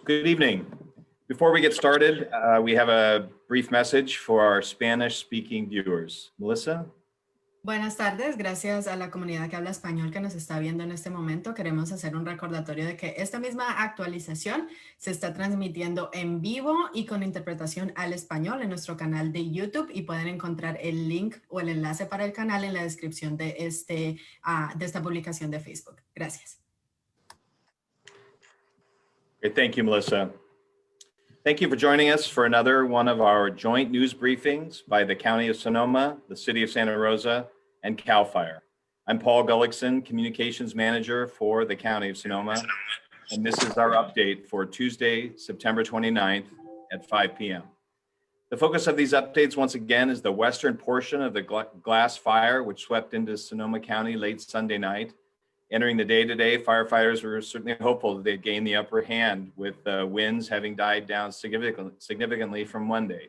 Good evening. Before we get started, we have a brief message for our Spanish-speaking viewers. Melissa? Buenas tardes, gracias a la comunidad que habla español que nos está viendo en este momento. Queremos hacer un recordatorio de que esta misma actualización se está transmitiendo en vivo y con interpretación al español en nuestro canal de YouTube y pueden encontrar el link o el enlace para el canal en la descripción de esta publicación de Facebook. Gracias. Great, thank you, Melissa. Thank you for joining us for another one of our joint news briefings by the County of Sonoma, the City of Santa Rosa, and CAL FIRE. I'm Paul Gullickson, Communications Manager for the County of Sonoma, and this is our update for Tuesday, September 29th at 5 p.m. The focus of these updates, once again, is the western portion of the glass fire, which swept into Sonoma County late Sunday night. Entering the day today, firefighters were certainly hopeful that they'd gain the upper hand, with winds having died down significantly from Monday.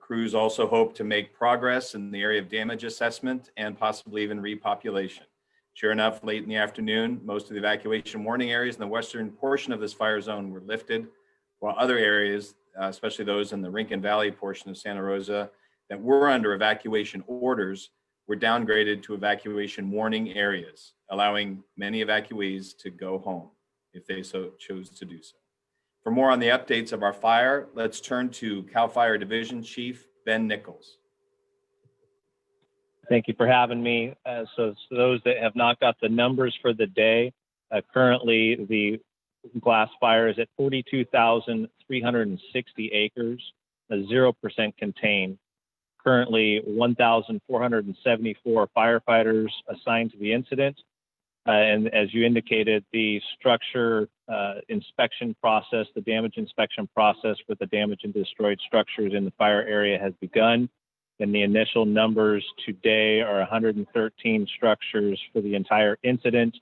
Crews also hope to make progress in the area of damage assessment and possibly even repopulation. Sure enough, late in the afternoon, most of the evacuation warning areas in the western portion of this fire zone were lifted, while other areas, especially those in the Rincon Valley portion of Santa Rosa that were under evacuation orders, were downgraded to evacuation warning areas, allowing many evacuees to go home if they so chose to do so. For more on the updates of our fire, let's turn to CAL FIRE Division Chief Ben Nichols. Thank you for having me. So those that have not got the numbers for the day, currently the glass fire is at 42,360 acres, 0% contained. Currently 1,474 firefighters assigned to the incident. And as you indicated, the structure inspection process, the damage inspection process for the damaged and destroyed structures in the fire area has begun. And the initial numbers today are 113 structures for the entire incident,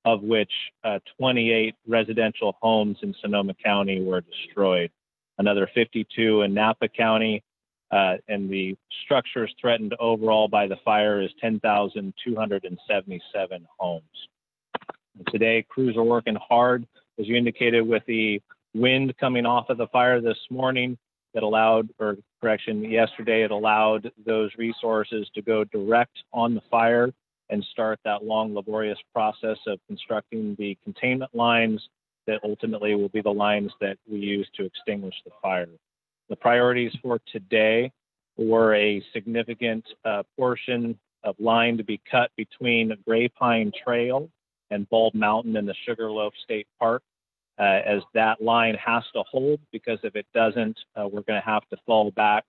of which 28 residential homes in Sonoma County were destroyed. Another 52 in Napa County. And the structures threatened overall by the fire is 10,277 homes. And today, crews are working hard, as you indicated, with the wind coming off of the fire this morning that allowed, or correction, yesterday it allowed those resources to go direct on the fire and start that long, laborious process of constructing the containment lines that ultimately will be the lines that we use to extinguish the fire. The priorities for today were a significant portion of line to be cut between Gray Pine Trail and Bald Mountain in the Sugarloaf State Park, as that line has to hold, because if it doesn't, we're going to have to fall back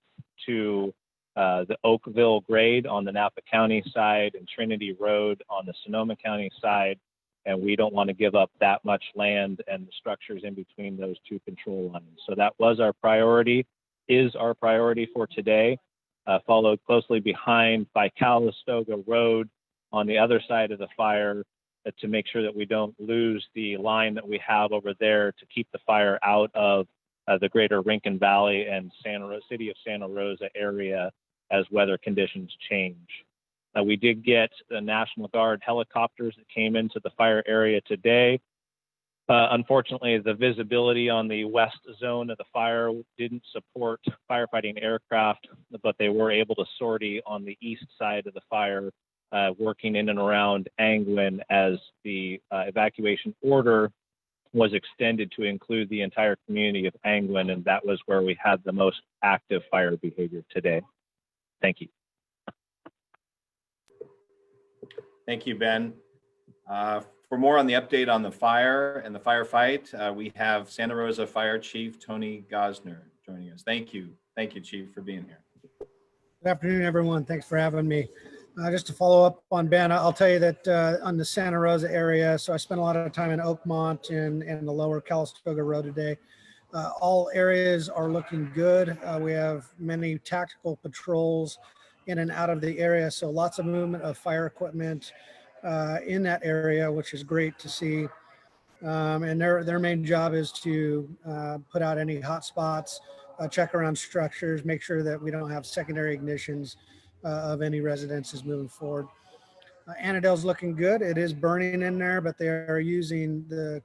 to the Oakville grade on the Napa County side and Trinity Road on the Sonoma County side. And we don't want to give up that much land and the structures in between those two control lines. So that was our priority, is our priority for today, followed closely behind by Calistoga Road on the other side of the fire to make sure that we don't lose the line that we have over there to keep the fire out of the greater Rincon Valley and City of Santa Rosa area as weather conditions change. We did get the National Guard helicopters that came into the fire area today. Unfortunately, the visibility on the west zone of the fire didn't support firefighting aircraft, but they were able to sortie on the east side of the fire, working in and around Angwin as the evacuation order was extended to include the entire community of Angwin, and that was where we had the most active fire behavior today. Thank you. Thank you, Ben. For more on the update on the fire and the firefight, we have Santa Rosa Fire Chief Tony Gosner joining us. Thank you. Thank you, Chief, for being here. Good afternoon, everyone. Thanks for having me. Just to follow up on Ben, I'll tell you that on the Santa Rosa area, so I spent a lot of time in Oakmont and the lower Calistoga Road today. All areas are looking good. We have many tactical patrols in and out of the area, so lots of movement of fire equipment in that area, which is great to see. And their main job is to put out any hot spots, check around structures, make sure that we don't have secondary ignitions of any residences moving forward. Annandale's looking good. It is burning in there, but they are using the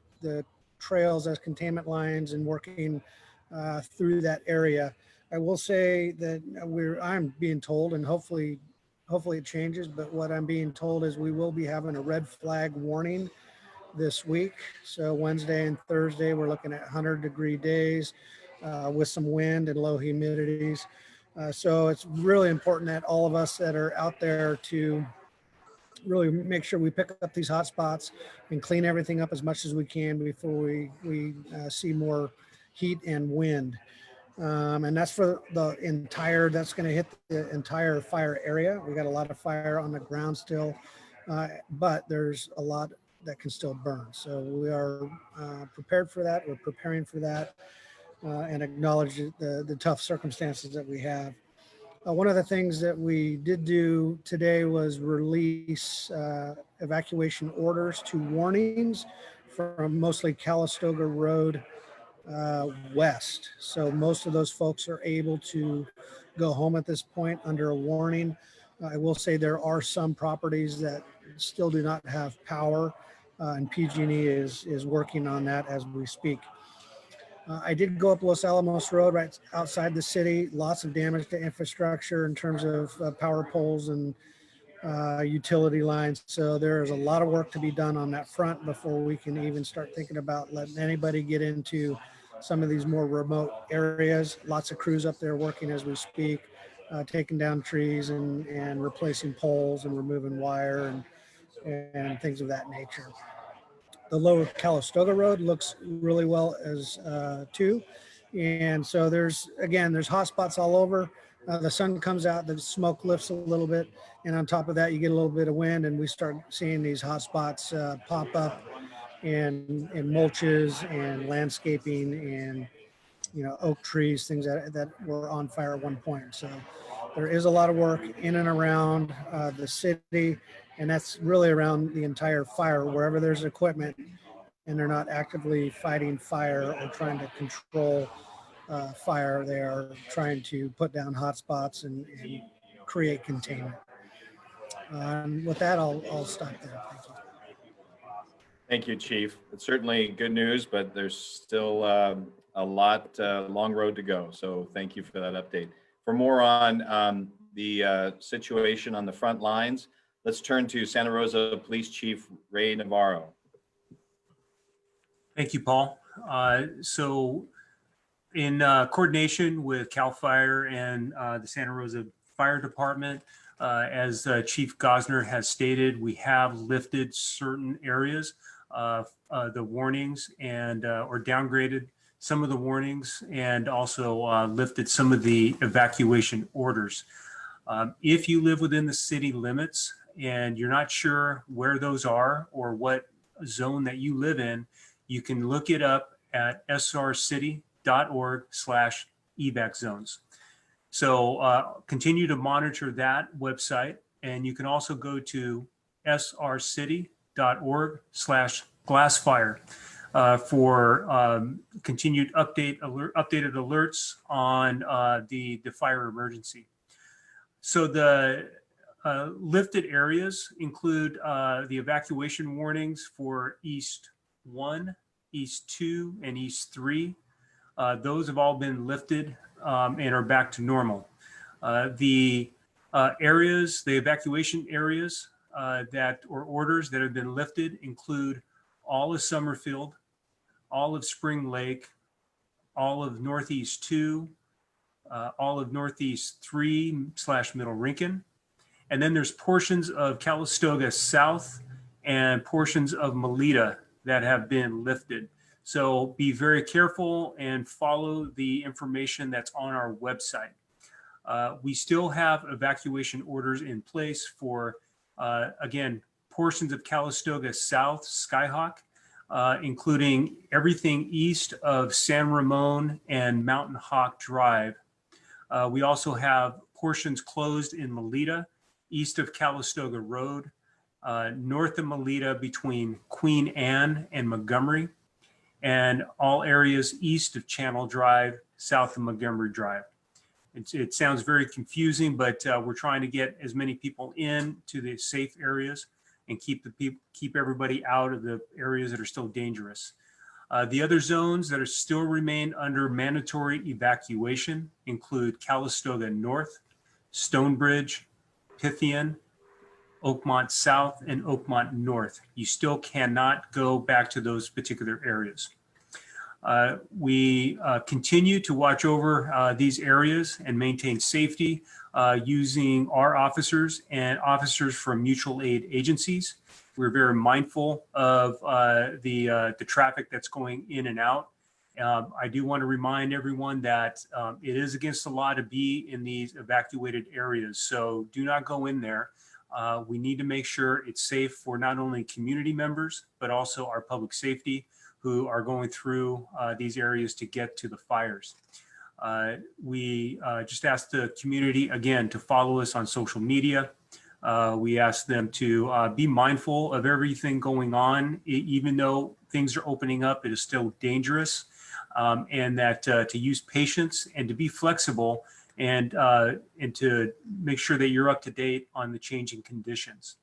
trails as containment lines and working through that area. I will say that I'm being told, and hopefully it changes, but what I'm being told is we will be having a red flag warning this week. So Wednesday and Thursday, we're looking at 100-degree days with some wind and low humidities. So it's really important that all of us that are out there to really make sure we pick up these hot spots and clean everything up as much as we can before we see more heat and wind. And that's for that's going to hit the entire fire area. We got a lot of fire on the ground still, but there's a lot that can still burn. So we are prepared for that. We're preparing for that and acknowledge the tough circumstances that we have. One of the things that we did do today was release evacuation orders to warnings from mostly Calistoga Road west. So most of those folks are able to go home at this point under a warning. I will say there are some properties that still do not have power, and PG&E is working on that as we speak. I did go up Los Alamos Road right outside the city. Lots of damage to infrastructure in terms of power poles and utility lines. So there is a lot of work to be done on that front before we can even start thinking about letting anybody get into some of these more remote areas. Lots of crews up there working as we speak, taking down trees and replacing poles and removing wire and things of that nature. The lower Calistoga Road looks really well as too. And so there's hot spots all over. The sun comes out, the smoke lifts a little bit. And on top of that, you get a little bit of wind and we start seeing these hot spots pop up in mulches and landscaping and, oak trees, things that were on fire at one point. So there is a lot of work in and around the city, and that's really around the entire fire. Wherever there's equipment and they're not actively fighting fire or trying to control fire, they are trying to put down hot spots and create containment. With that, I'll stop there. Thank you. Thank you, Chief. It's certainly good news, but there's still a long road to go. So thank you for that update. For more on the situation on the front lines, let's turn to Santa Rosa Police Chief Ray Navarro. Thank you, Paul. So in coordination with CAL FIRE and the Santa Rosa Fire Department, as Chief Gosner has stated, we have lifted certain areas of the warnings and or downgraded some of the warnings and also lifted some of the evacuation orders. If you live within the city limits and you're not sure where those are or what zone that you live in, you can look it up at srcity.org/evac zones. So continue to monitor that website, and you can also go to srcity.org/glassfire for continued updated alerts on the fire emergency. So the lifted areas include the evacuation warnings for East 1, East 2, and East 3. Those have all been lifted and are back to normal. The evacuation areas or orders that have been lifted include all of Summerfield, all of Spring Lake, all of Northeast 2, all of Northeast 3/Middle Rincon. And then there's portions of Calistoga South and portions of Melita that have been lifted. So be very careful and follow the information that's on our website. We still have evacuation orders in place for, again, portions of Calistoga South, Skyhawk, including everything east of San Ramon and Mountain Hawk Drive. We also have portions closed in Melita, east of Calistoga Road, north of Melita between Queen Anne and Montgomery, and all areas east of Channel Drive, south of Montgomery Drive. It sounds very confusing, but we're trying to get as many people in to the safe areas and keep everybody out of the areas that are still dangerous. The other zones that are still remain under mandatory evacuation include Calistoga North, Stonebridge, Pythian, Oakmont South, and Oakmont North. You still cannot go back to those particular areas. We continue to watch over these areas and maintain safety using our officers and officers from mutual aid agencies. We're very mindful of the traffic that's going in and out. I do want to remind everyone that it is against the law to be in these evacuated areas, so do not go in there. We need to make sure it's safe for not only community members, but also our public safety who are going through these areas to get to the fires. We just ask the community, again, to follow us on social media. We ask them to be mindful of everything going on. Even though things are opening up, it is still dangerous, and that to use patience and to be flexible and to make sure that you're up to date on the changing conditions.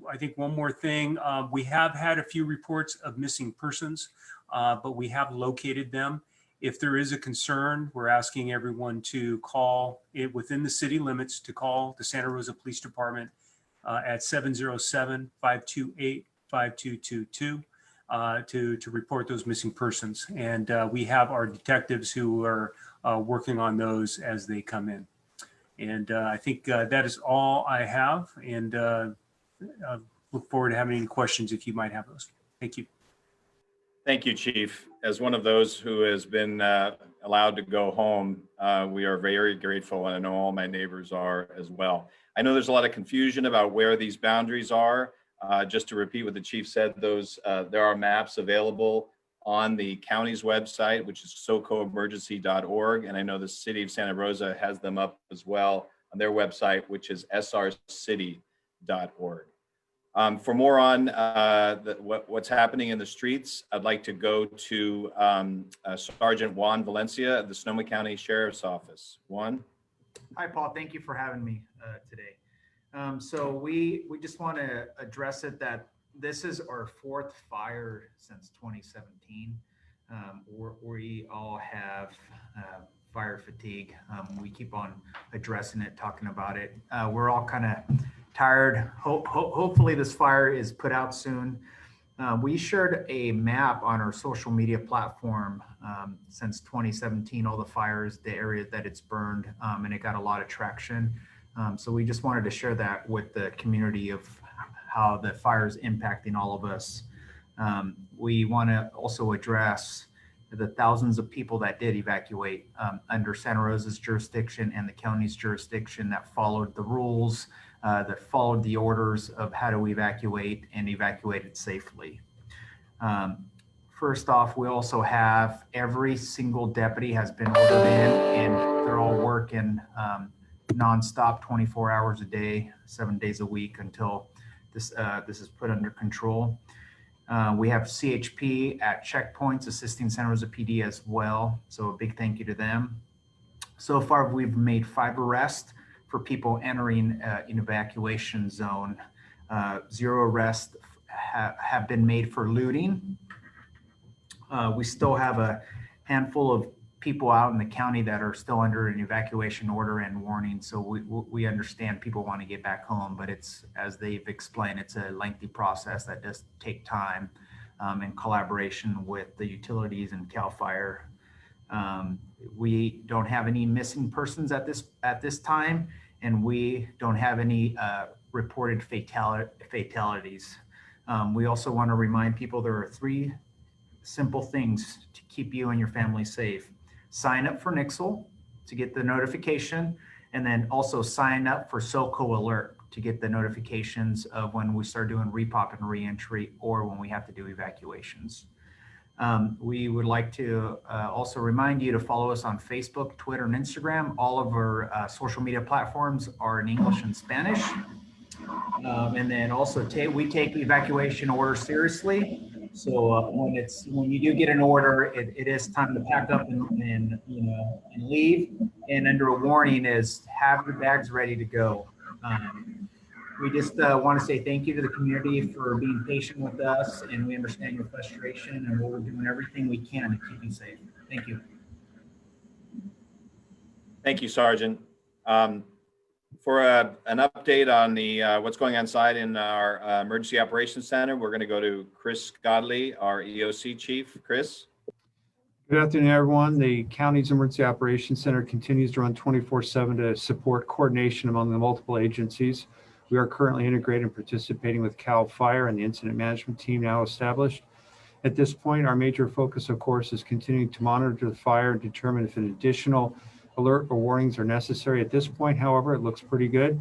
I think one more thing, we have had a few reports of missing persons, but we have located them. If there is a concern, we're asking everyone to call it within the city limits, to call the Santa Rosa Police Department at 707-528-5222 to report those missing persons. And we have our detectives who are working on those as they come in. And I think that is all I have. And look forward to having any questions if you might have those. Thank you. Thank you, Chief. As one of those who has been allowed to go home, we are very grateful, and I know all my neighbors are as well. I know there's a lot of confusion about where these boundaries are. Just to repeat what the Chief said, there are maps available on the county's website, which is socoemergency.org, and I know the City of Santa Rosa has them up as well on their website, which is srcity.org. For more on what's happening in the streets, I'd like to go to Sergeant Juan Valencia of the Sonoma County Sheriff's Office. Juan. Hi, Paul. Thank you for having me today. So we just want to address it that this is our fourth fire since 2017. We all have fire fatigue. We keep on addressing it, talking about it. We're all kind of tired. Hopefully this fire is put out soon. We shared a map on our social media platform since 2017, all the fires, the area that it's burned, and it got a lot of traction. So we just wanted to share that with the community of how the fire is impacting all of us. We want to also address the thousands of people that did evacuate under Santa Rosa's jurisdiction and the county's jurisdiction that followed the rules, that followed the orders of how to evacuate and evacuated safely. First off, we also have every single deputy has been ordered in, and they're all working nonstop 24 hours a day, 7 days a week until this is put under control. We have CHP at checkpoints assisting Santa Rosa PD as well. So a big thank you to them. So far, we've made 5 arrests for people entering an evacuation zone. 0 arrests have been made for looting. We still have a handful of people out in the county that are still under an evacuation order and warning. So we understand people want to get back home, but it's, as they've explained, it's a lengthy process that does take time in collaboration with the utilities and CAL FIRE. We don't have any missing persons at this time, and we don't have any reported fatalities. We also want to remind people there are 3 simple things to keep you and your family safe. Sign up for Nichols to get the notification, and then also sign up for SoCo Alert to get the notifications of when we start doing repop and reentry, or when we have to do evacuations. We would like to also remind you to follow us on Facebook, Twitter, and Instagram. All of our social media platforms are in English and Spanish. And then also we take evacuation orders seriously. So when you do get an order, it is time to pack up and leave. And under a warning is have your bags ready to go. We just want to say thank you to the community for being patient with us, and we understand your frustration, and we're doing everything we can to keep you safe. Thank you. Thank you, Sergeant. For an update on the what's going on inside in our Emergency Operations Center, we're going to go to Chris Godley, our EOC Chief. Chris? Good afternoon, everyone. The county's Emergency Operations Center continues to run 24/7 to support coordination among the multiple agencies. We are currently integrated and participating with CAL FIRE and the incident management team now established. At this point, our major focus, of course, is continuing to monitor the fire and determine if an additional alert or warnings are necessary. At this point, however, it looks pretty good.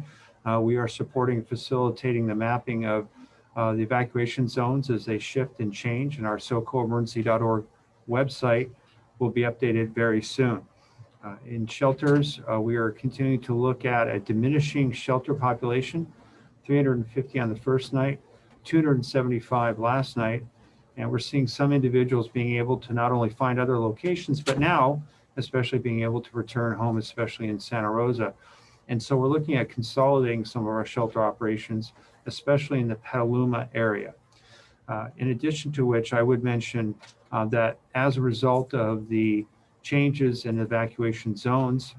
We are supporting and facilitating the mapping of the evacuation zones as they shift and change, and our socoemergency.org website will be updated very soon. In shelters, we are continuing to look at a diminishing shelter population, 350 on the first night, 275 last night, and we're seeing some individuals being able to not only find other locations, but now especially being able to return home, especially in Santa Rosa. And so we're looking at consolidating some of our shelter operations, especially in the Petaluma area. In addition to which, I would mention that as a result of the changes in evacuation zones,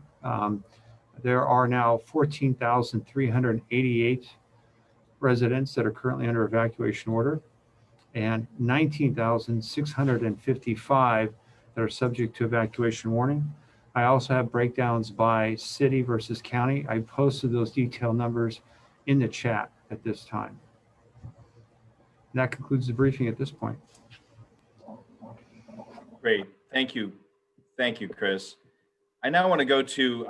there are now 14,388 residents that are currently under evacuation order and 19,655 that are subject to evacuation warning. I also have breakdowns by city versus county. I posted those detailed numbers in the chat at this time. And that concludes the briefing at this point. Great. Thank you. Thank you, Chris. I now want to go to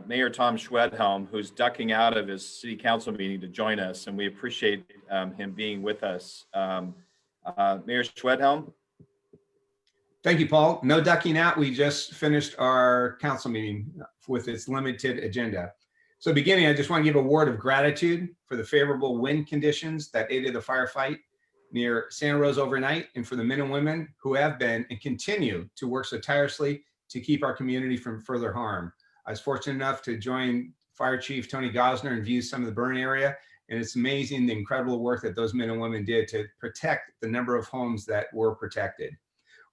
Mayor Tom Schwedhelm, who's ducking out of his city council meeting to join us, and we appreciate him being with us. Mayor Schwedhelm? Thank you, Paul. No ducking out. We just finished our council meeting with its limited agenda. So beginning, I just want to give a word of gratitude for the favorable wind conditions that aided the firefight near Santa Rosa overnight, and for the men and women who have been and continue to work so tirelessly to keep our community from further harm. I was fortunate enough to join Fire Chief Tony Gosner and view some of the burn area, and it's amazing the incredible work that those men and women did to protect the number of homes that were protected.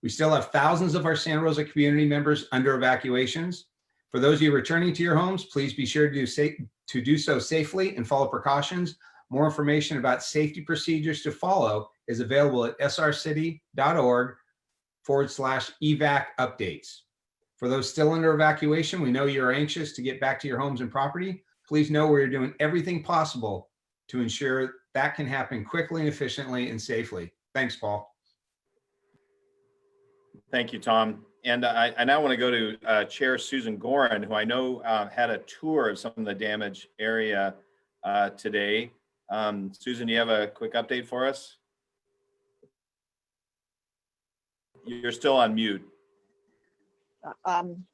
We still have thousands of our Santa Rosa community members under evacuations. For those of you returning to your homes, please be sure to do so safely and follow precautions. More information about safety procedures to follow is available at srcity.org/evac updates. For those still under evacuation, we know you're anxious to get back to your homes and property. Please know we're doing everything possible to ensure that can happen quickly and efficiently and safely. Thanks, Paul. Thank you, Tom. And I now want to go to Chair Susan Gorin, who I know had a tour of some of the damaged area today. Susan, do you have a quick update for us? You're still on mute.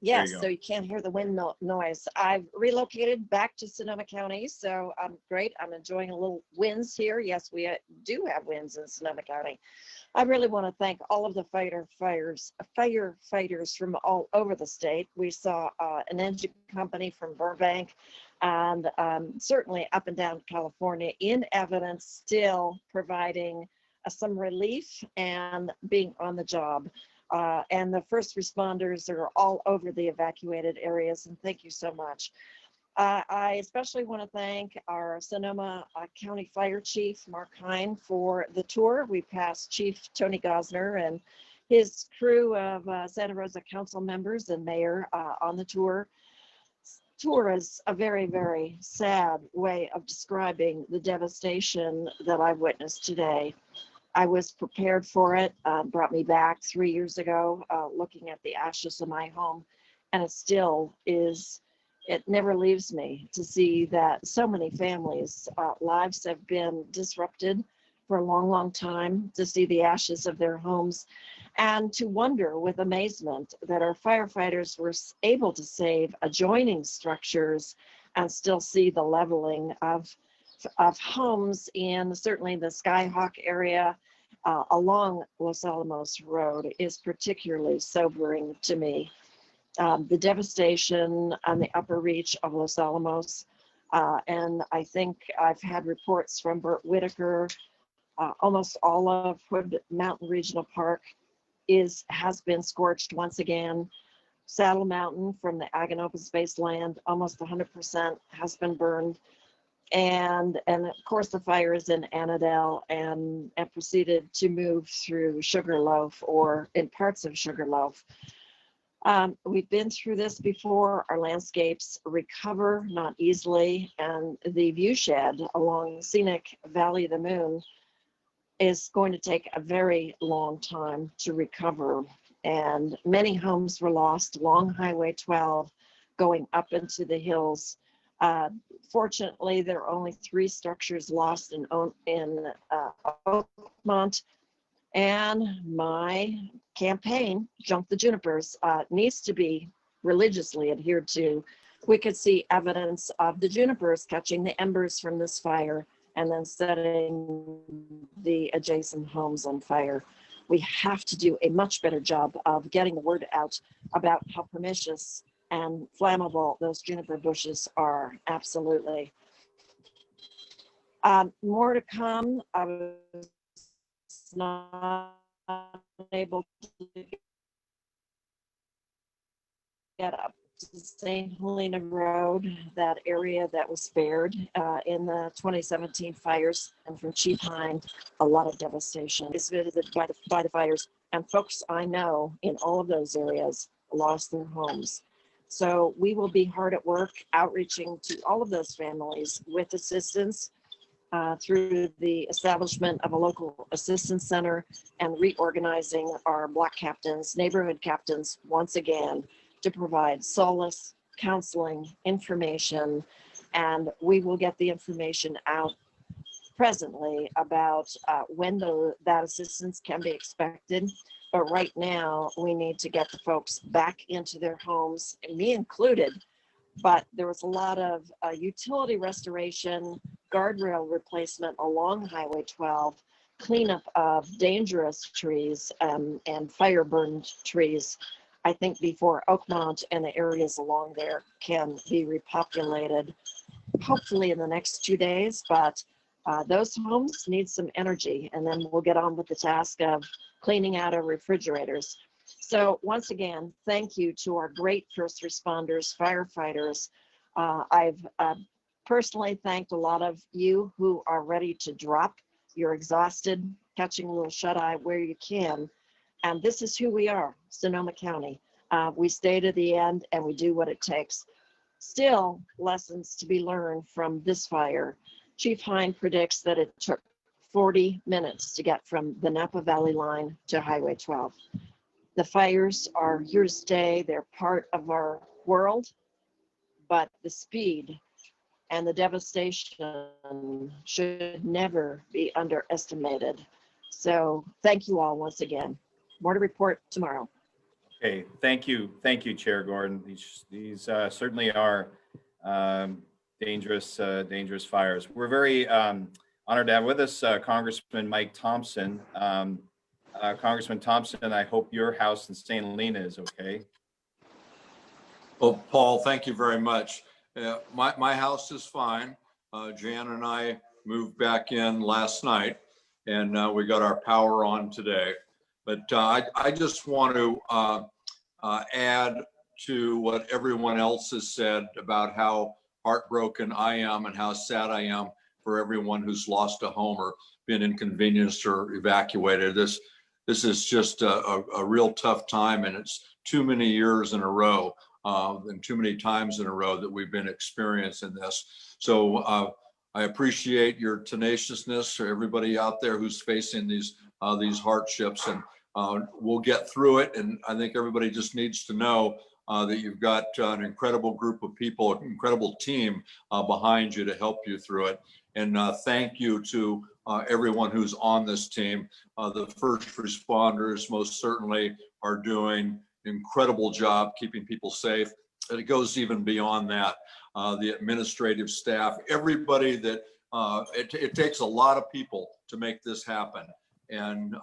Yes, so you can't hear the wind noise. I've relocated back to Sonoma County, so I'm great. I'm enjoying a little winds here. Yes, we do have winds in Sonoma County. I really want to thank all of the firefighters from all over the state. We saw an engine company from Burbank and certainly up and down California in evidence, still providing some relief and being on the job. And the first responders are all over the evacuated areas, and thank you so much. I especially want to thank our Sonoma County Fire Chief, Mark Hine, for the tour. We passed Chief Tony Gosner and his crew of Santa Rosa council members and mayor on the tour. Tour is a very, very sad way of describing the devastation that I've witnessed today. I was prepared for it, brought me back 3 years ago, looking at the ashes of my home, and it still is, it never leaves me to see that so many families' lives have been disrupted for a long, long time, to see the ashes of their homes, and to wonder with amazement that our firefighters were able to save adjoining structures and still see the leveling of homes in certainly the Skyhawk area along Los Alamos Road is particularly sobering to me. The devastation on the upper reach of Los Alamos And I think I've had reports from Burt Whitaker. Almost all of Hood Mountain Regional Park has been scorched once again. Saddle Mountain from the Ag and Open Space land, almost 100% has been burned. And of course the fire is in Annandale and proceeded to move through Sugarloaf or in parts of Sugarloaf. We've been through this before. Our landscapes recover not easily, and the viewshed along Scenic Valley of the Moon is going to take a very long time to recover. And many homes were lost along Highway 12 going up into the hills. Fortunately, there are only 3 structures lost in Oakmont. And my campaign, Jump the Junipers, needs to be religiously adhered to. We could see evidence of the junipers catching the embers from this fire and then setting the adjacent homes on fire. We have to do a much better job of getting the word out about how pernicious and flammable those juniper bushes are. Absolutely. More to come. I was not able to get up to St. Helena Road, that area that was spared in the 2017 fires, and from Chief Hine, a lot of devastation is visited by the fires, and folks I know in all of those areas lost their homes. So we will be hard at work outreaching to all of those families with assistance through the establishment of a local assistance center and reorganizing our block captains, neighborhood captains once again to provide solace, counseling, information, and we will get the information out presently about when that assistance can be expected. But right now, we need to get the folks back into their homes, and me included. But there was a lot of utility restoration, guardrail replacement along Highway 12, cleanup of dangerous trees and fire burned trees. I think before Oakmont and the areas along there can be repopulated, hopefully in the next 2 days, but those homes need some energy, and then we'll get on with the task of cleaning out our refrigerators. So once again, thank you to our great first responders, firefighters. I've personally thanked a lot of you who are ready to drop. You're exhausted, catching a little shut-eye where you can. And this is who we are, Sonoma County. We stay to the end and we do what it takes. Still, lessons to be learned from this fire. Chief Hine predicts that it took 40 minutes to get from the Napa Valley line to Highway 12. The fires are here to stay. They're part of our world, but the speed and the devastation should never be underestimated. So thank you all once again. More to report tomorrow. Okay, thank you, Chair Gordon. These certainly are dangerous fires. We're very honored to have with us Congressman Mike Thompson. Congressman Thompson, I hope your house in St. Helena is okay. Well, Paul, thank you very much. My house is fine. Jan and I moved back in last night, and we got our power on today. But I just want to add to what everyone else has said about how heartbroken I am and how sad I am for everyone who's lost a home or been inconvenienced or evacuated. This is just a real tough time, and it's too many years in a row and too many times in a row that we've been experiencing this. So I appreciate your tenaciousness for everybody out there who's facing these hardships, and we'll get through it. And I think everybody just needs to know that you've got an incredible group of people, an incredible team behind you to help you through it. And thank you to everyone who's on this team. The first responders most certainly are doing an incredible job keeping people safe. And it goes even beyond that. The administrative staff, everybody that, it takes a lot of people to make this happen. And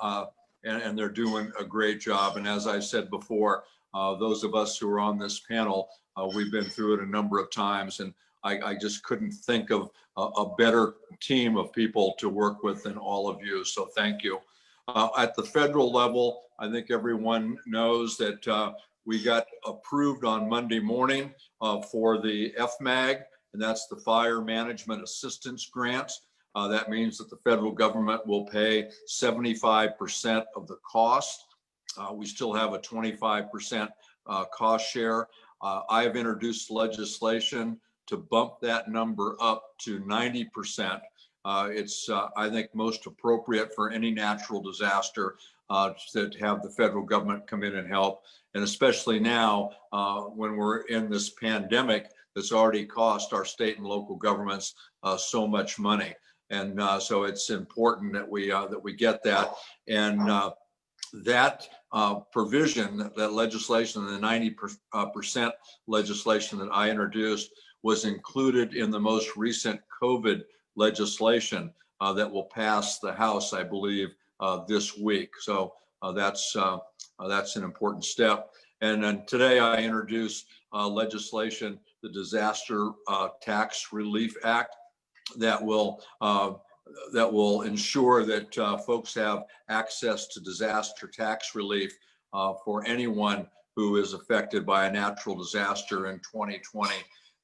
they're doing a great job. And as I said before, those of us who are on this panel, we've been through it a number of times. And I just couldn't think of a better team of people to work with than all of you. So thank you. At the federal level, I think everyone knows that we got approved on Monday morning for the FMAG, and that's the Fire Management Assistance Grant. That means that the federal government will pay 75% of the cost. We still have a 25% cost share. I have introduced legislation to bump that number up to 90%. It's, I think, most appropriate for any natural disaster to have the federal government come in and help. And especially now, when we're in this pandemic that's already cost our state and local governments so much money. And so it's important that we get that. And that provision, that legislation, the 90% legislation that I introduced, was included in the most recent COVID legislation that will pass the House, I believe, this week. So that's an important step. And then today I introduced legislation, the Disaster Tax Relief Act, that will ensure that folks have access to disaster tax relief for anyone who is affected by a natural disaster in 2020.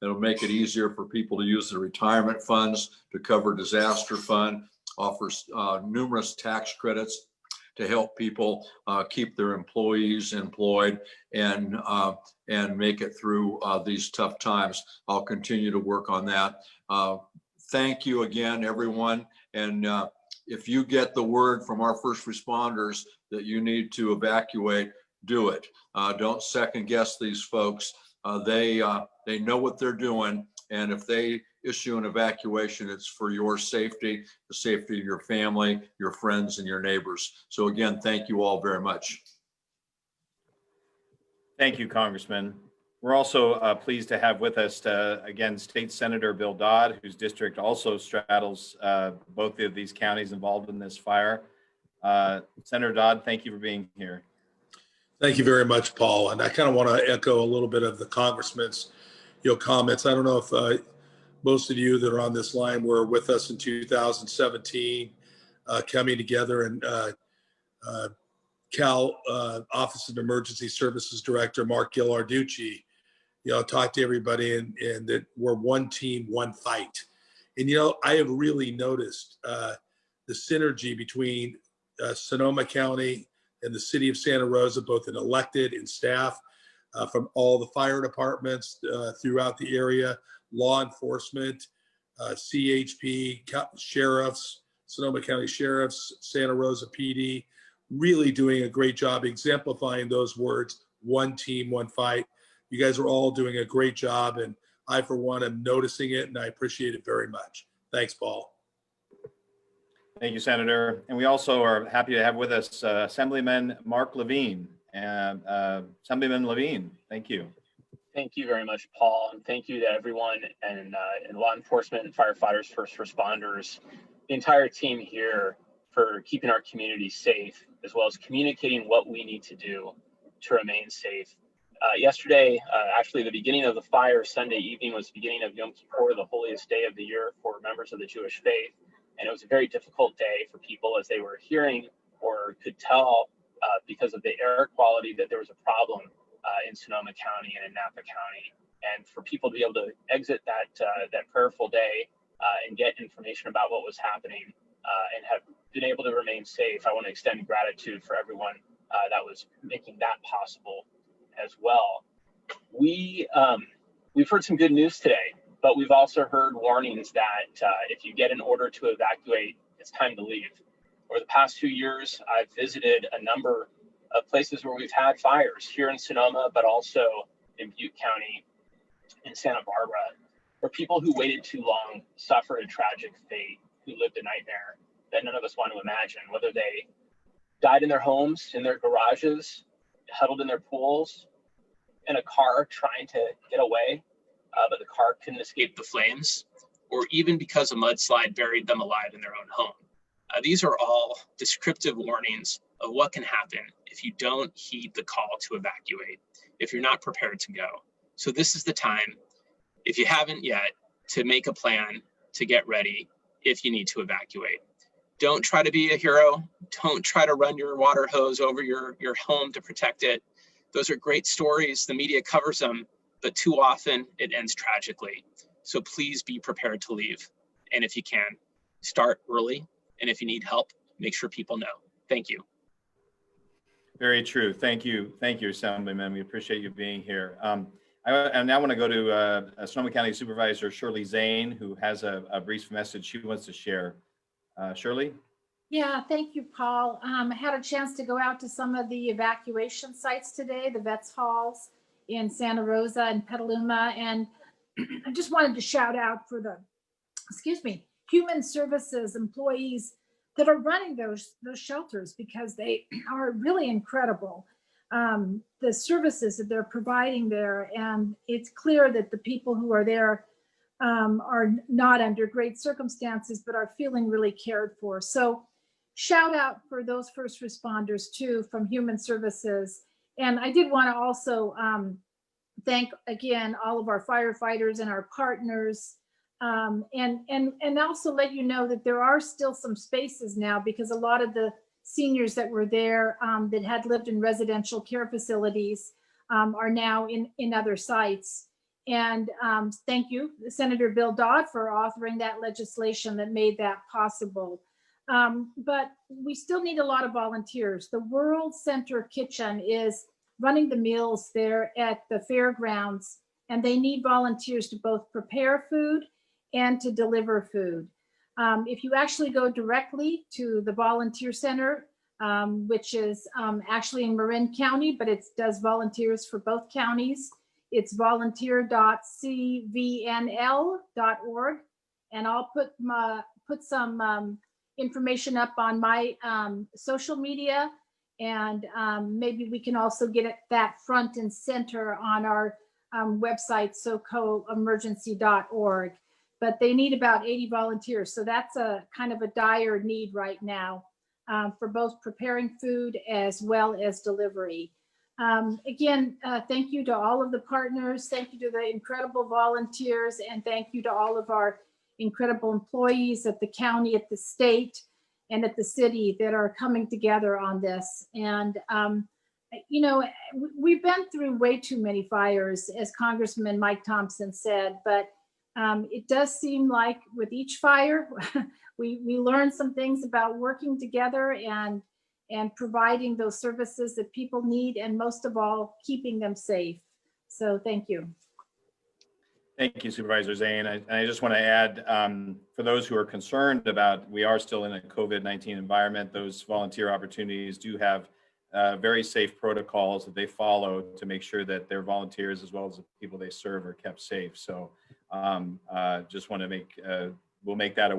It'll make it easier for people to use their retirement funds to cover disaster fund, offers numerous tax credits to help people keep their employees employed and make it through these tough times. I'll continue to work on that. Thank you again, everyone. And if you get the word from our first responders that you need to evacuate, do it. Don't second guess these folks. They know what they're doing. And if they issue an evacuation, it's for your safety, the safety of your family, your friends, and your neighbors. So again, thank you all very much. Thank you, Congressman. We're also pleased to have with us, again, State Senator Bill Dodd, whose district also straddles both of these counties involved in this fire. Senator Dodd, thank you for being here. Thank you very much, Paul. And I kind of want to echo a little bit of the Congressman's comments. I don't know if most of you that are on this line were with us in 2017, coming together, and Cal Office of Emergency Services Director Mark Ghilarducci, talked to everybody, and that we're one team, one fight. And I have really noticed the synergy between Sonoma County and the city of Santa Rosa, both in elected and staff, from all the fire departments throughout the area, law enforcement, CHP, sheriffs, Sonoma County sheriffs, Santa Rosa PD, really doing a great job exemplifying those words, one team, one fight. You guys are all doing a great job, and I, for one, am noticing it, and I appreciate it very much. Thanks, Paul. Thank you, Senator. And we also are happy to have with us Assemblyman Mark Levine. And Assemblyman Levine, thank you. Thank you very much, Paul. And thank you to everyone and law enforcement and firefighters, first responders, the entire team here for keeping our community safe, as well as communicating what we need to do to remain safe. Yesterday, actually the beginning of the fire, Sunday evening, was the beginning of Yom Kippur, the holiest day of the year for members of the Jewish faith. And it was a very difficult day for people as they were hearing or could tell because of the air quality that there was a problem in Sonoma County and in Napa County. And for people to be able to exit that prayerful day and get information about what was happening and have been able to remain safe, I want to extend gratitude for everyone that was making that possible as well. We've heard some good news today, but we've also heard warnings that if you get an order to evacuate, it's time to leave. Over the past 2 years, I've visited a number of places where we've had fires here in Sonoma, but also in Butte County and Santa Barbara, where people who waited too long suffered a tragic fate, who lived a nightmare that none of us want to imagine, whether they died in their homes, in their garages, huddled in their pools, in a car trying to get away, but the car couldn't escape the flames, or even because a mudslide buried them alive in their own home. These are all descriptive warnings of what can happen if you don't heed the call to evacuate, if you're not prepared to go. So this is the time, if you haven't yet, to make a plan to get ready if you need to evacuate. Don't try to be a hero. Don't try to run your water hose over your home to protect it. Those are great stories. The media covers them, but too often it ends tragically. So please be prepared to leave. And if you can, start early. And if you need help, make sure people know. Thank you. Very true. Thank you. Thank you, Assemblyman. We appreciate you being here. I now want to go to Sonoma County Supervisor Shirley Zane, who has a brief message she wants to share. Shirley? Yeah, thank you, Paul. I had a chance to go out to some of the evacuation sites today, the Vets Halls in Santa Rosa and Petaluma, and I just wanted to shout out for the, human services employees that are running those shelters, because they are really incredible. The services that they're providing there, and it's clear that the people who are there are not under great circumstances, but are feeling really cared for. So shout out for those first responders too from Human Services. And I did want to also thank again all of our firefighters and our partners, and also let you know that there are still some spaces now, because a lot of the seniors that were there that had lived in residential care facilities are now in other sites. And thank you, Senator Bill Dodd, for authoring that legislation that made that possible. But we still need a lot of volunteers. The World Center Kitchen is running the meals there at the fairgrounds, and they need volunteers to both prepare food and to deliver food. If you actually go directly to the volunteer center, which is actually in Marin County, but it does volunteers for both counties, it's volunteer.cvnl.org, and I'll put some information up on my social media, and maybe we can also get that front and center on our website, socoemergency.org. But they need about 80 volunteers, so that's a kind of a dire need right now for both preparing food as well as delivery. Again, thank you to all of the partners. Thank you to the incredible volunteers, and thank you to all of our incredible employees at the county, at the state, and at the city that are coming together on this. And, you know, we've been through way too many fires, as Congressman Mike Thompson said, but it does seem like with each fire, we learn some things about working together and providing those services that people need, and most of all, keeping them safe. So thank you. Thank you, Supervisor Zane. I just want to add, for those who are concerned about, we are still in a COVID-19 environment, those volunteer opportunities do have very safe protocols that they follow to make sure that their volunteers, as well as the people they serve, are kept safe. So just want to we'll make that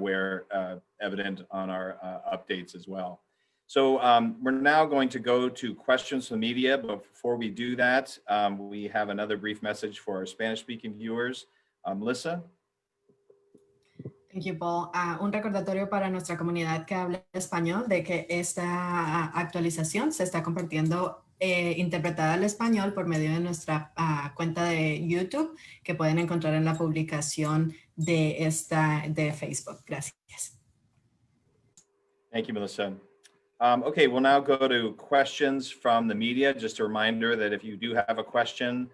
evident on our updates as well. So we're now going to go to questions from the media, but before we do that, we have another brief message for our Spanish-speaking viewers. Melissa? Thank you, Paul. Un recordatorio para nuestra comunidad que habla español de que esta actualización se está compartiendo interpretada al español por medio de nuestra cuenta de YouTube, que pueden encontrar en la publicación de Facebook. Gracias. Thank you, Melissa. Okay, we'll now go to questions from the media. Just a reminder that if you do have a question,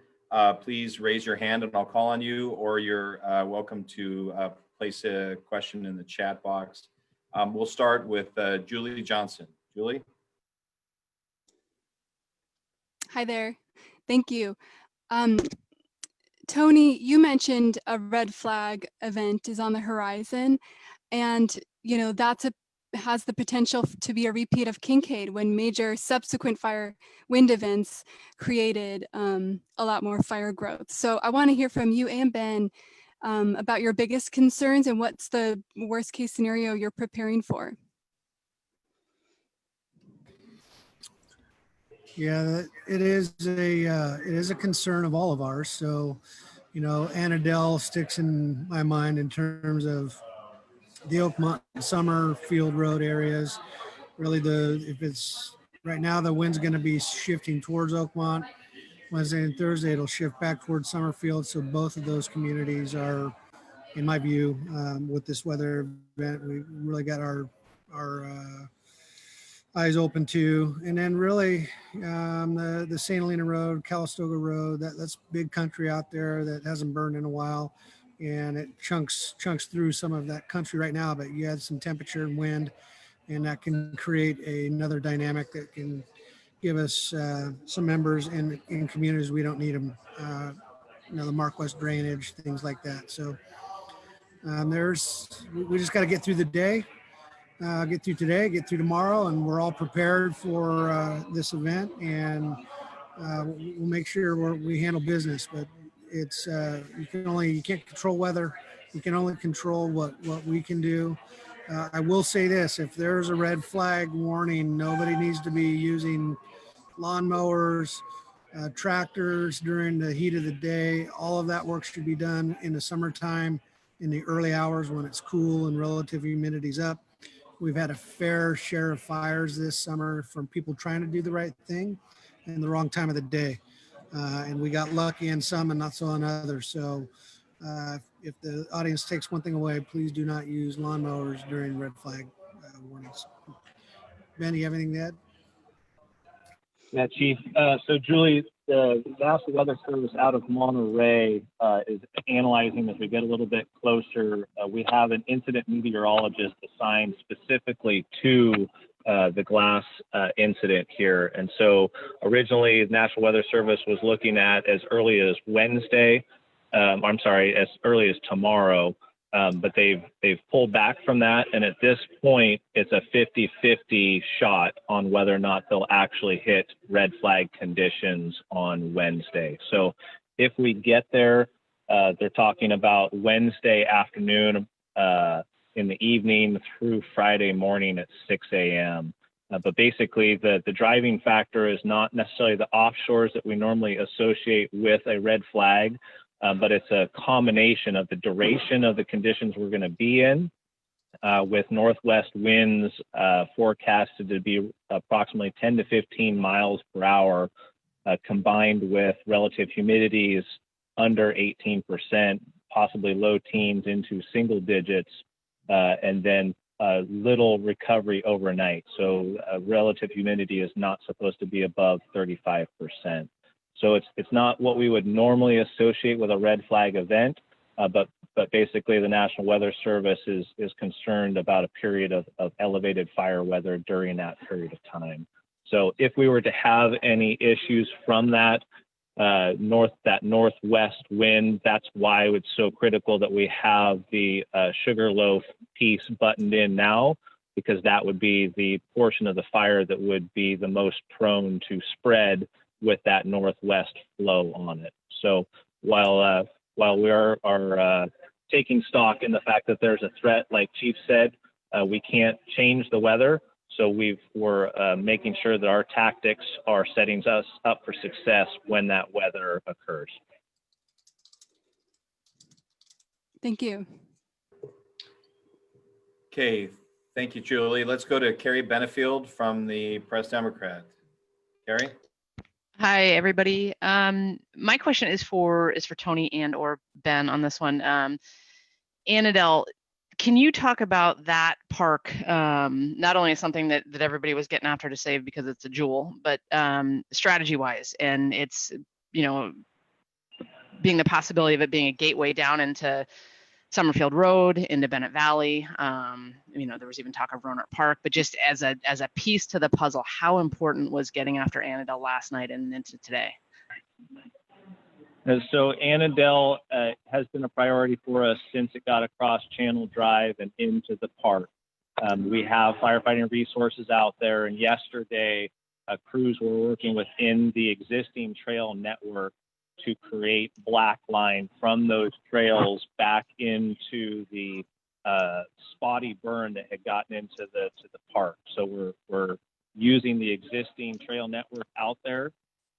please raise your hand and I'll call on you, or you're welcome to place a question in the chat box. We'll start with Julie Johnson. Julie? Hi there. Thank you. Tony, you mentioned a red flag event is on the horizon, and you know has the potential to be a repeat of Kincaid, when major subsequent wind events created a lot more fire growth. So I want to hear from you and Ben about your biggest concerns and what's the worst case scenario you're preparing for. Yeah, it is a concern of all of ours. So, you know, Annandale sticks in my mind in terms of the Oakmont Summerfield Road areas. Really, if it's right now, the wind's going to be shifting towards Oakmont. Wednesday and Thursday, it'll shift back towards Summerfield. So both of those communities are in my view, with this weather event. We really got our eyes open to. And then really the St. Helena Road, Calistoga Road, that's big country out there that hasn't burned in a while. And it chunks through some of that country right now, but you had some temperature and wind, and that can create another dynamic that can give us some members in communities we don't need them. The Mark-West drainage, things like that. So we just got to get through the day, get through today, get through tomorrow, and we're all prepared for this event, and we'll make sure we handle business. But it's you can't control weather. You can only control what we can do. I will say this: if there's a red flag warning, nobody needs to be using lawnmowers, tractors during the heat of the day. All of that work should be done in the summertime, in the early hours when it's cool and relative humidity's up. We've had a fair share of fires this summer from people trying to do the right thing and the wrong time of the day. And we got lucky in some and not so in others. So if the audience takes one thing away, please do not use lawnmowers during red flag warnings. Ben, do you have anything to add? Yeah, Chief. So Julie, the National Weather Service out of Monterey is analyzing as we get a little bit closer. We have an incident meteorologist assigned specifically to the glass incident here. And so originally the National Weather Service was looking at as early as Wednesday, as early as tomorrow. But they've pulled back from that. And at this point, it's a 50-50 shot on whether or not they'll actually hit red flag conditions on Wednesday. So if we get there, they're talking about Wednesday afternoon in the evening through Friday morning at 6 a.m. But basically, the driving factor is not necessarily the offshores that we normally associate with a red flag, but it's a combination of the duration of the conditions we're going to be in, with northwest winds forecasted to be approximately 10 to 15 miles per hour, combined with relative humidities under 18%, possibly low teens into single digits, and then little recovery overnight. So relative humidity is not supposed to be above 35%. So it's not what we would normally associate with a red flag event, but basically the National Weather Service is concerned about a period of elevated fire weather during that period of time. So if we were to have any issues from that northwest wind, that's why it's so critical that we have the Sugarloaf piece buttoned in now, because that would be the portion of the fire that would be the most prone to spread with that northwest flow on it. So while we are taking stock in the fact that there's a threat, like Chief said, we can't change the weather. So we're making sure that our tactics are setting us up for success when that weather occurs. Thank you. Okay, thank you, Julie. Let's go to Kerry Benefield from the Press Democrat. Kerry? Hi, everybody. My question is for Tony and or Ben on this one. Annadelle, can you talk about that park? Not only is something that everybody was getting after to save because it's a jewel, but strategy-wise, and it's, being the possibility of it being a gateway down into Summerfield Road, into Bennett Valley. There was even talk of Roanoke Park, but just as a piece to the puzzle, how important was getting after Annadelle last night and into today? So Annadelle has been a priority for us since it got across Channel Drive and into the park. We have firefighting resources out there, and yesterday crews were working within the existing trail network to create black line from those trails back into the spotty burn that had gotten into the park. So we're using the existing trail network out there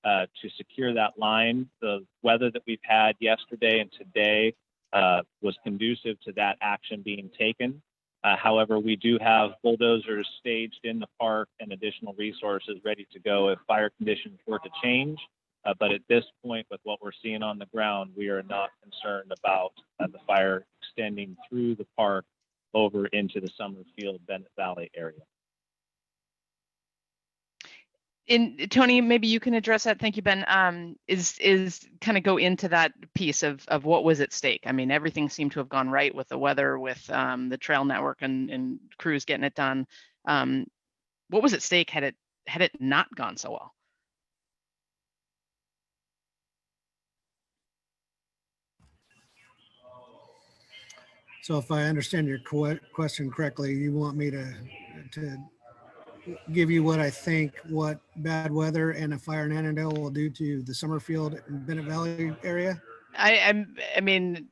to secure that line. The weather that we've had yesterday and today was conducive to that action being taken. However, we do have bulldozers staged in the park and additional resources ready to go if fire conditions were to change. But at this point, with what we're seeing on the ground, we are not concerned about the fire extending through the park over into the Summerfield Bennett Valley area. Tony, maybe you can address that. Thank you, Ben. Is kind of go into that piece of what was at stake. I mean, everything seemed to have gone right with the weather, with the trail network and crews getting it done. What was at stake had it not gone so well? So if I understand your question correctly, you want me to give you what I think what bad weather and a fire in Annandale will do to the Summerfield and Bennett Valley area? I mean,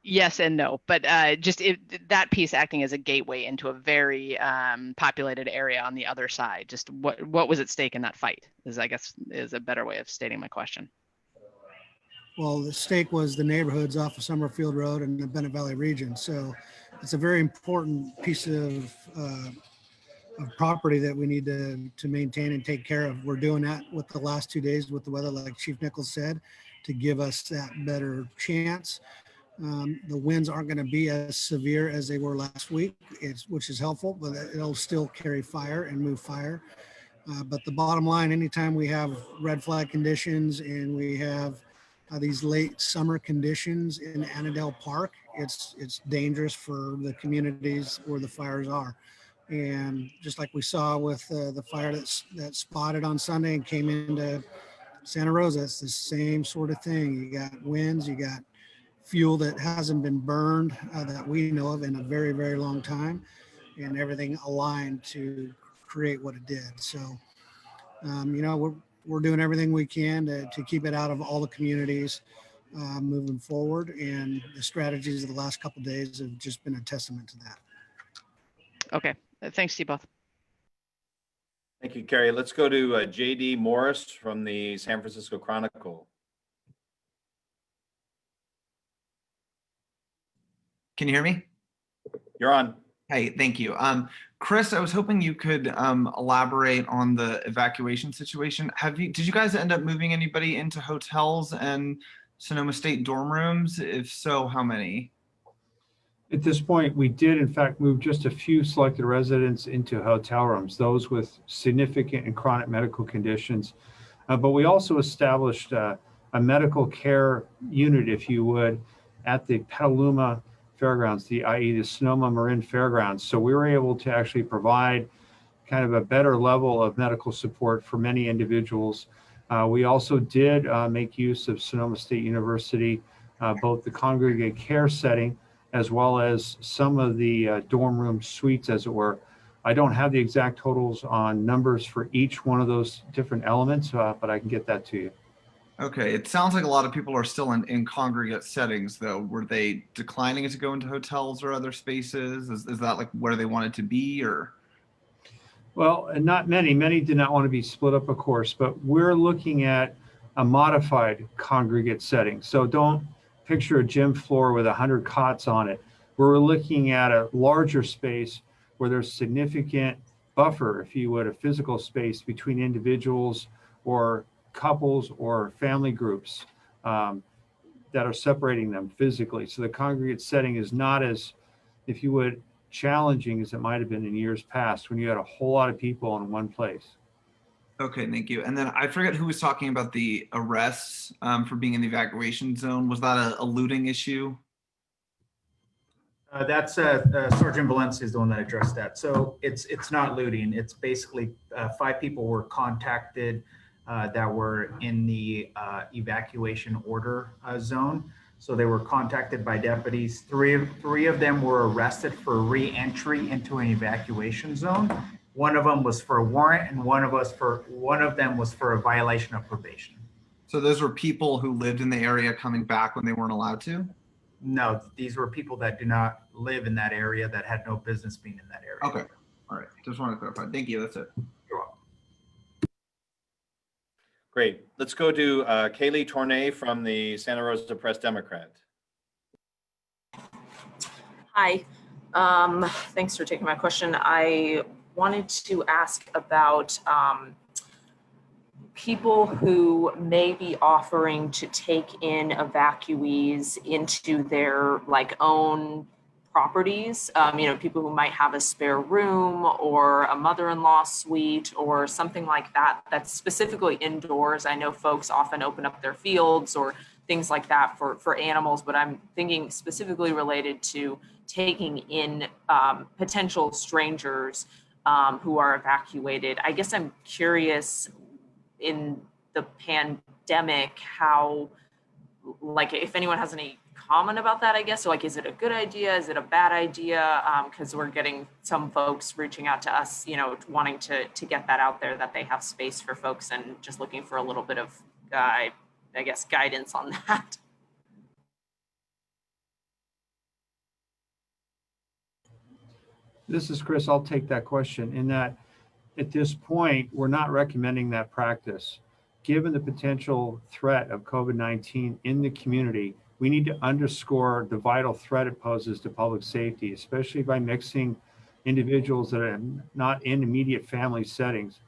yes and no, but that piece acting as a gateway into a very populated area on the other side. Just what was at stake in that fight is, I guess, is a better way of stating my question. Well, the stake was the neighborhoods off of Summerfield Road and the Bennett Valley region. So it's a very important piece of property that we need to maintain and take care of. We're doing that with the last 2 days with the weather, like Chief Nichols said, to give us that better chance. The winds aren't going to be as severe as they were last week, which is helpful, but it'll still carry fire and move fire. But the bottom line, anytime we have red flag conditions and we have these late summer conditions in Annandale Park, it's dangerous for the communities where the fires are. And just like we saw with the fire that spotted on Sunday and came into Santa Rosa, it's the same sort of thing. You got winds, you got fuel that hasn't been burned that we know of in a very, very long time, and everything aligned to create what it did. So, we're doing everything we can to keep it out of all the communities moving forward. And the strategies of the last couple of days have just been a testament to that. Okay, thanks to you both. Thank you, Kerry. Let's go to JD Morris from the San Francisco Chronicle. Can you hear me? You're on. Hey, thank you. Chris, I was hoping you could elaborate on the evacuation situation. Did you guys end up moving anybody into hotels and Sonoma State dorm rooms? If so, how many? At this point, we did in fact move just a few selected residents into hotel rooms, those with significant and chronic medical conditions. But we also established a medical care unit, if you would, at the Petaluma Fairgrounds, i.e. the Sonoma Marin Fairgrounds. So we were able to actually provide kind of a better level of medical support for many individuals. We also did make use of Sonoma State University, both the congregate care setting as well as some of the dorm room suites, as it were. I don't have the exact totals on numbers for each one of those different elements, but I can get that to you. Okay, it sounds like a lot of people are still in congregate settings, though. Were they declining to go into hotels or other spaces? Is that like where they wanted to be, or? Well, not many. Many did not want to be split up, of course, but we're looking at a modified congregate setting. So don't picture a gym floor with 100 cots on it. We're looking at a larger space where there's significant buffer, if you would, a physical space between individuals or couples or family groups that are separating them physically. So the congregate setting is not as, if you would, challenging as it might have been in years past when you had a whole lot of people in one place. Okay, thank you. And then I forget who was talking about the arrests for being in the evacuation zone. Was that a looting issue? That's Sergeant Valencia is the one that addressed that. So it's not looting. It's basically 5 people were contacted that were in the evacuation order zone. So they were contacted by deputies. Three of them were arrested for re-entry into an evacuation zone. One of them was for a warrant, and one of them was for a violation of probation. So those were people who lived in the area coming back when they weren't allowed to? No, these were people that do not live in that area, that had no business being in that area. Okay, all right. Just want to clarify. Thank you. That's it. You're welcome. Great. Let's go to Kaylee Tournay from the Santa Rosa Press Democrat. Hi. Thanks for taking my question. I wanted to ask about people who may be offering to take in evacuees into their like own properties. People who might have a spare room or a mother-in-law suite or something like that, that's specifically indoors. I know folks often open up their fields or things like that for animals, but I'm thinking specifically related to taking in potential strangers who are evacuated. I guess I'm curious, in the pandemic, how, like, if anyone has any comment about that, I guess. So like, is it a good idea? Is it a bad idea? Because we're getting some folks reaching out to us, wanting to get that out there, that they have space for folks, and just looking for a little bit of, I guess, guidance on that. This is Chris. I'll take that question. In that, at this point, we're not recommending that practice. Given the potential threat of COVID-19 in the community, we need to underscore the vital threat it poses to public safety, especially by mixing individuals that are not in immediate family settings.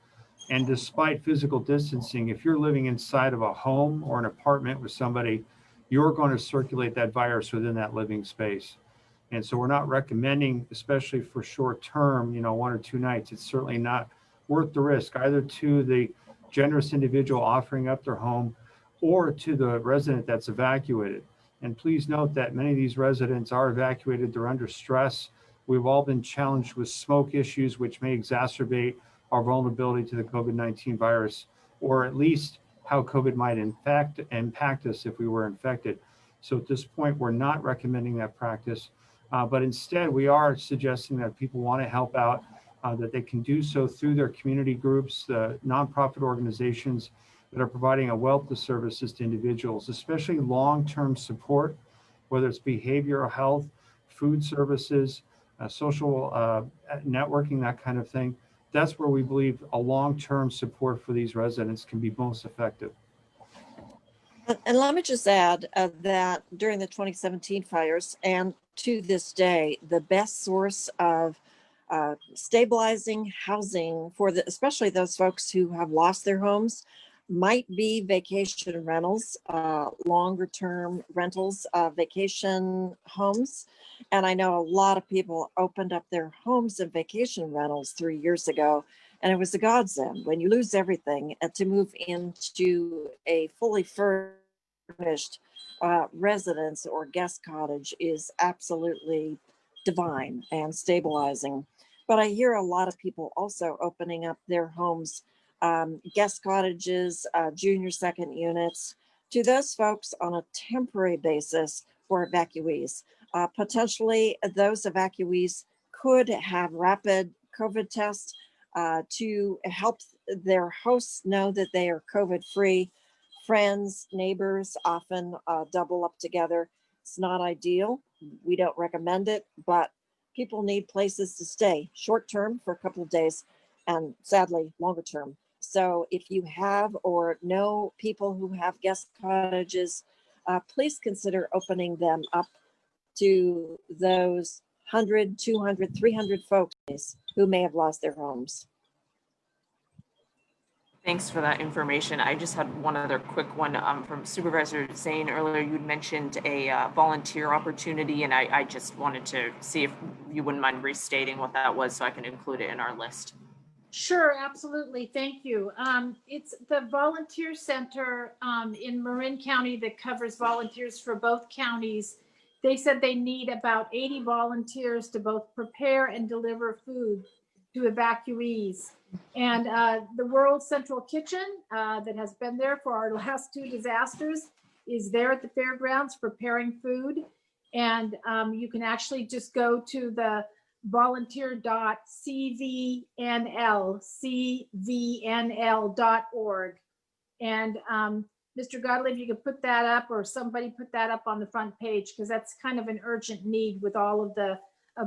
And despite physical distancing, if you're living inside of a home or an apartment with somebody, you're going to circulate that virus within that living space. And so we're not recommending, especially for short term, 1 or 2 nights. It's certainly not worth the risk, either to the generous individual offering up their home or to the resident that's evacuated. And please note that many of these residents are evacuated. They're under stress. We've all been challenged with smoke issues, which may exacerbate our vulnerability to the COVID-19 virus, or at least how COVID might impact us if we were infected. So at this point, we're not recommending that practice, but instead we are suggesting that people want to help out, that they can do so through their community groups, the nonprofit organizations that are providing a wealth of services to individuals, especially long-term support, whether it's behavioral health, food services, social networking, that kind of thing. That's where we believe a long-term support for these residents can be most effective. And let me just add that during the 2017 fires and to this day, the best source of stabilizing housing for especially those folks who have lost their homes might be vacation rentals, longer term rentals, vacation homes. And I know a lot of people opened up their homes and vacation rentals 3 years ago, and it was a godsend. When you lose everything, and to move into a fully furnished residence or guest cottage is absolutely divine and stabilizing. But I hear a lot of people also opening up their homes, guest cottages, junior second units, to those folks on a temporary basis for evacuees. Potentially, those evacuees could have rapid COVID tests to help their hosts know that they are COVID-free. Friends, neighbors often double up together. It's not ideal. We don't recommend it, but people need places to stay short term for a couple of days and sadly longer term. So if you have or know people who have guest cottages, please consider opening them up to those 100, 200, 300 folks who may have lost their homes. Thanks for that information. I just had one other quick one from Supervisor Zane earlier. You'd mentioned a volunteer opportunity, and I just wanted to see if you wouldn't mind restating what that was so I can include it in our list. Sure, absolutely. Thank you. It's the volunteer center in Marin County that covers volunteers for both counties. They said they need about 80 volunteers to both prepare and deliver food to evacuees. And the World Central Kitchen that has been there for our last 2 disasters is there at the fairgrounds preparing food. And you can actually just go to the volunteer.cvnl.org. And Mr. Gottlieb, you could put that up, or somebody put that up on the front page, because that's kind of an urgent need with all of the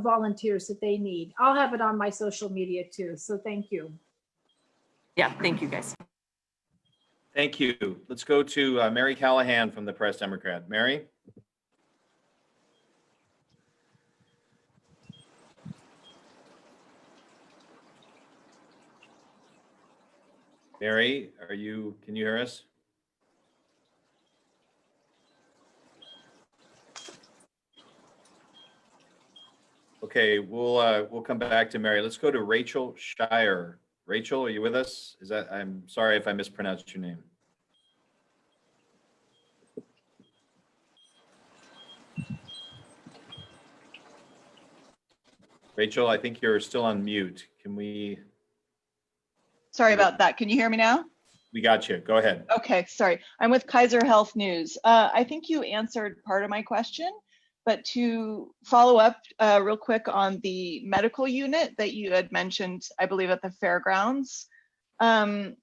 volunteers that they need. I'll have it on my social media too. So thank you. Yeah, thank you guys. Thank you. Let's go to Mary Callahan from the Press Democrat. Mary? Mary, can you hear us? Okay, we'll come back to Mary. Let's go to Rachel Shire. Rachel, are you with us? I'm sorry if I mispronounced your name. Rachel, I think you're still on mute. Sorry about that. Can you hear me now? We got you. Go ahead. Okay, sorry. I'm with Kaiser Health News. I think you answered part of my question, but to follow up real quick on the medical unit that you had mentioned, I believe at the fairgrounds, do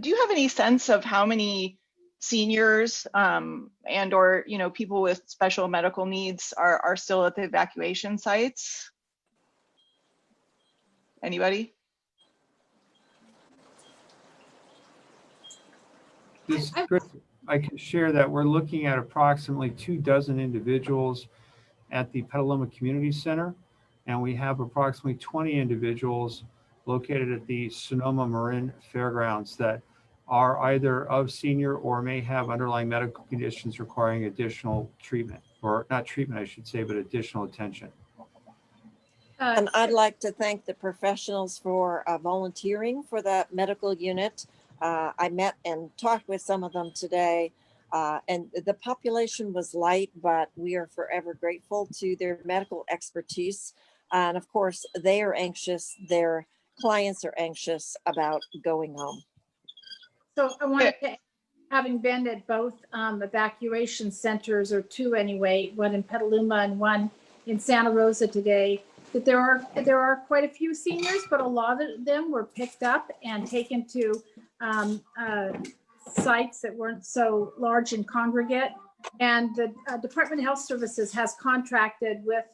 you have any sense of how many seniors and or people with special medical needs are still at the evacuation sites? Anybody? Chris, I can share that we're looking at approximately 24 individuals at the Petaluma Community Center, and we have approximately 20 individuals located at the Sonoma Marin Fairgrounds that are either of senior or may have underlying medical conditions requiring additional treatment, or not treatment, I should say, but additional attention. And I'd like to thank the professionals for volunteering for that medical unit. I met and talked with some of them today, and the population was light, but we are forever grateful to their medical expertise. And of course, they are anxious, their clients are anxious about going home. So I wanted to, having been at both evacuation centers, or two anyway, one in Petaluma and one in Santa Rosa today, that there are quite a few seniors, but a lot of them were picked up and taken to sites that weren't so large and congregate. And the Department of Health Services has contracted with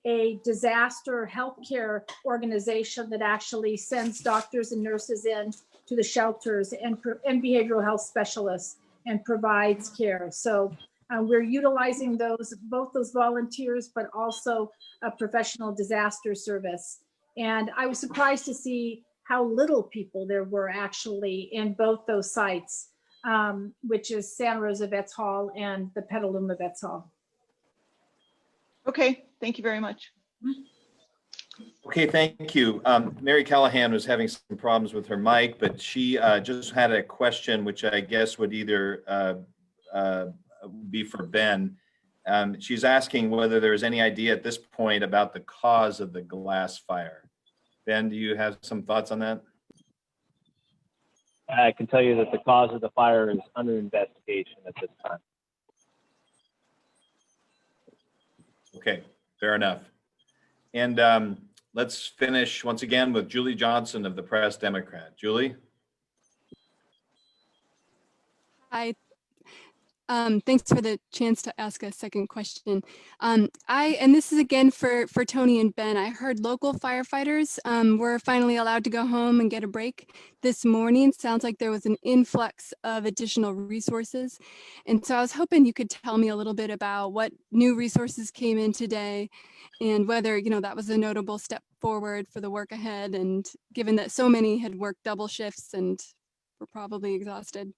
a disaster healthcare organization that actually sends doctors and nurses in to the shelters and behavioral health specialists and provides care. So we're utilizing both those volunteers, but also a professional disaster service. And I was surprised to see how little people there were actually in both those sites, which is Santa Rosa Vets Hall and the Petaluma Vets Hall. Okay, thank you very much. Okay, thank you. Mary Callahan was having some problems with her mic, but she just had a question, which I guess would either be for Ben. She's asking whether there's any idea at this point about the cause of the glass fire. Ben, do you have some thoughts on that? I can tell you that the cause of the fire is under investigation at this time. Okay, fair enough. And let's finish once again with Julie Johnson of the Press Democrat. Julie? Hi. Thanks for the chance to ask a second question. And this is again for Tony and Ben. I heard local firefighters were finally allowed to go home and get a break this morning. Sounds like there was an influx of additional resources. And so I was hoping you could tell me a little bit about what new resources came in today and whether, that was a notable step forward for the work ahead. And given that so many had worked double shifts and were probably exhausted.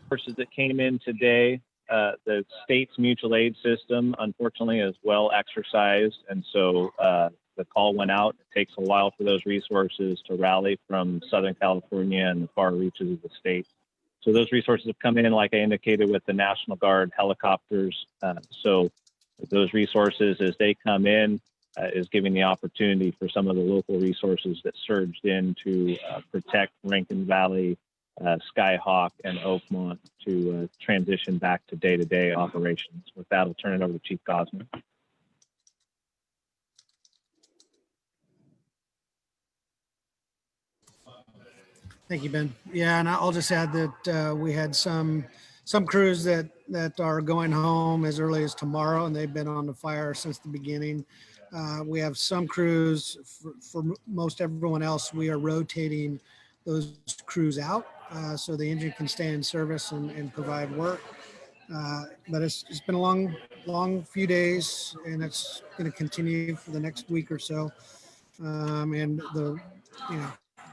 Resources that came in today, the state's mutual aid system, unfortunately, is well exercised. And so the call went out. It takes a while for those resources to rally from Southern California and the far reaches of the state. So those resources have come in, like I indicated, with the National Guard helicopters. So those resources, as they come in, is giving the opportunity for some of the local resources that surged in to protect Rankin Valley, Skyhawk, and Oakmont to transition back to day-to-day operations. With that, I'll turn it over to Chief Gosner. Thank you, Ben. Yeah, and I'll just add that we had some crews that are going home as early as tomorrow, and they've been on the fire since the beginning. We have some crews, for most everyone else, we are rotating those crews out so the engine can stay in service and provide work. But it's been a long few days, and it's going to continue for the next week or so. And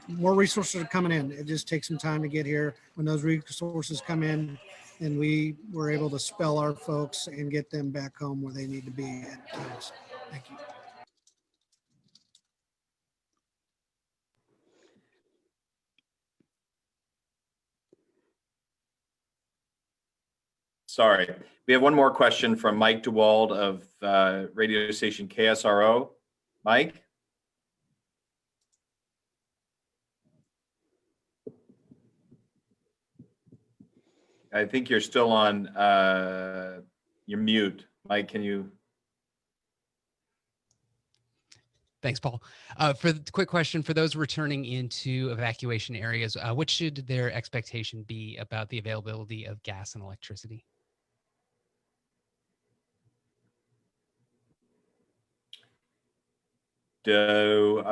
more resources are coming in. It just takes some time to get here. When those resources come in, and we were able to spell our folks and get them back home where they need to be at times. Thank you. Sorry. We have one more question from Mike DeWald of radio station KSRO. Mike? I think you're still on, you're mute. Mike, can you? Thanks, Paul. For the quick question, for those returning into evacuation areas, what should their expectation be about the availability of gas and electricity? Do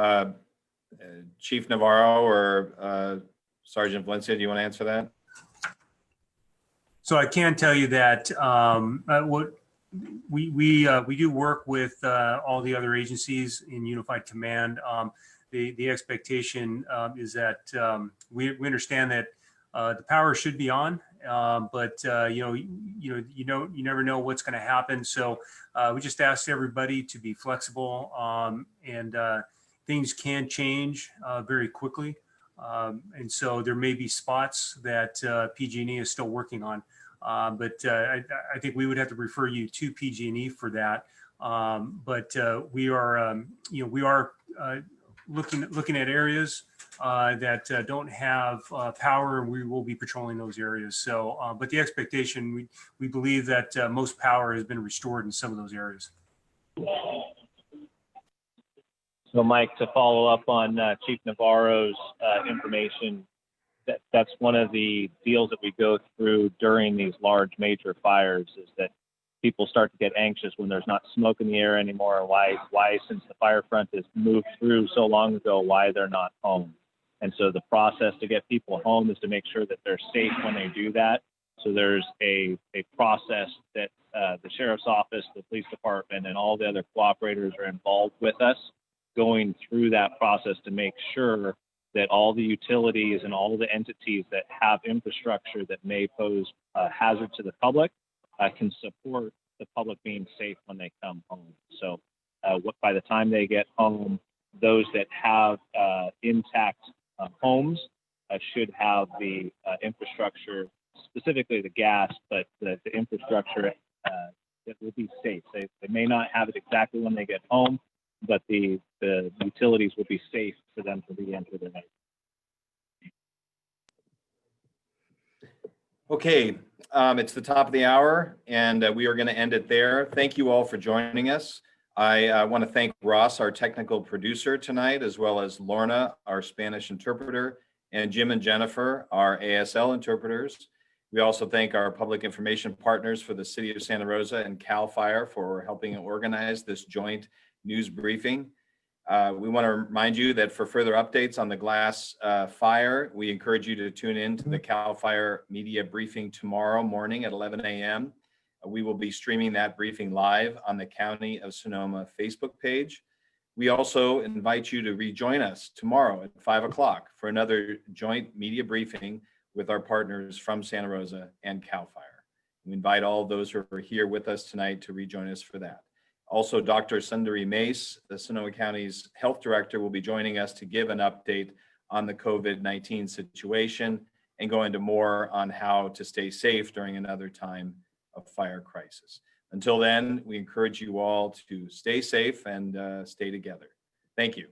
Chief Navarro or Sergeant Valencia, do you want to answer that? So I can tell you that what we do work with all the other agencies in Unified Command. The expectation is that we understand that the power should be on, but you never know what's going to happen. So we just ask everybody to be flexible, and things can change very quickly. And so there may be spots that PG&E is still working on. But I think we would have to refer you to PG&E for that. But we are looking at areas that don't have power, and we will be patrolling those areas. So, but the expectation, we believe that most power has been restored in some of those areas. So, Mike, to follow up on Chief Navarro's information, that's one of the deals that we go through during these large major fires, is that people start to get anxious when there's not smoke in the air anymore, and why since the fire front has moved through so long ago, why they're not home. And so the process to get people home is to make sure that they're safe when they do that. So there's a process that the sheriff's office, the police department, and all the other cooperators are involved with us, going through that process to make sure that all the utilities and all the entities that have infrastructure that may pose a hazard to the public can support the public being safe when they come home. So by the time they get home, those that have intact homes should have the infrastructure, specifically the gas, but the infrastructure that will be safe. They may not have it exactly when they get home, but the utilities will be safe for them to re-enter the night. Okay, it's the top of the hour, and we are going to end it there. Thank you all for joining us. I want to thank Ross, our technical producer tonight, as well as Lorna, our Spanish interpreter, and Jim and Jennifer, our ASL interpreters. We also thank our public information partners for the City of Santa Rosa and CAL FIRE for helping organize this joint news briefing. We want to remind you that for further updates on the glass fire, we encourage you to tune in to the CAL FIRE media briefing tomorrow morning at 11 a.m. We will be streaming that briefing live on the County of Sonoma Facebook page. We also invite you to rejoin us tomorrow at 5 o'clock for another joint media briefing with our partners from Santa Rosa and CAL FIRE. We invite all those who are here with us tonight to rejoin us for that. Also, Dr. Sundari Mace, the Sonoma County's health director, will be joining us to give an update on the COVID-19 situation and go into more on how to stay safe during another time of fire crisis. Until then, we encourage you all to stay safe and stay together. Thank you.